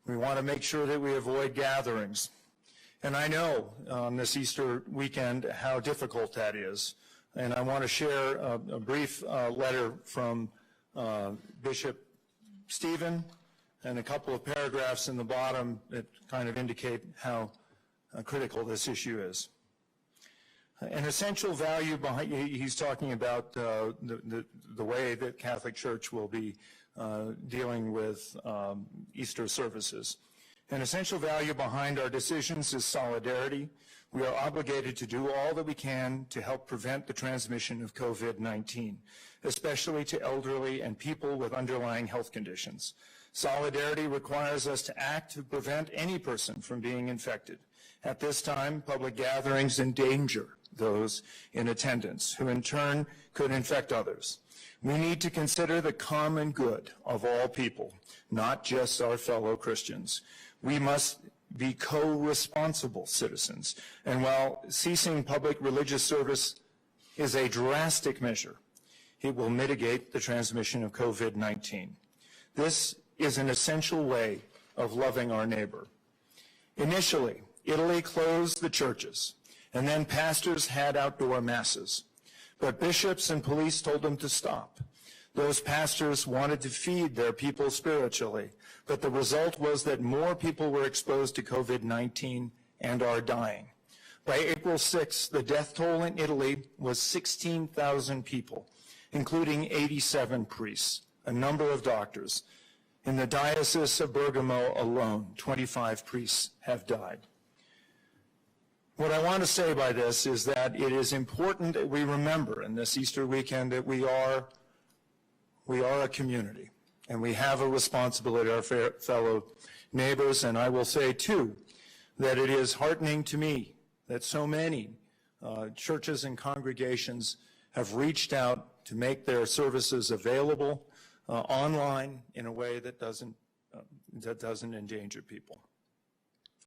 We want to make sure that we avoid gatherings. And I know on this Easter weekend how difficult that is. And I want to share a brief letter from Bishop Steven and a couple of paragraphs in the bottom that kind of indicate how critical this issue is. An essential value behind, he's talking about the way that Catholic Church will be dealing with Easter services. An essential value behind our decisions is solidarity. We are obligated to do all that we can to help prevent the transmission of COVID-19, especially to elderly and people with underlying health conditions. Solidarity requires us to act to prevent any person from being infected. At this time, public gatherings endanger those in attendance, who in turn could infect others. We need to consider the common good of all people, not just our fellow Christians. We must be co-responsible citizens. And while ceasing public religious service is a drastic measure, it will mitigate the transmission of COVID-19. This is an essential way of loving our neighbor. Initially, Italy closed the churches, and then pastors had outdoor masses. But bishops and police told them to stop. Those pastors wanted to feed their people spiritually, but the result was that more people were exposed to COVID-19 and are dying. By April 6th, the death toll in Italy was 16,000 people, including 87 priests, a number of doctors. In the Diocese of Bergamo alone, 25 priests have died. What I want to say by this is that it is important that we remember in this Easter weekend that we are a community, and we have a responsibility to our fellow neighbors. And I will say, too, that it is heartening to me that so many churches and congregations have reached out to make their services available online in a way that doesn't endanger people.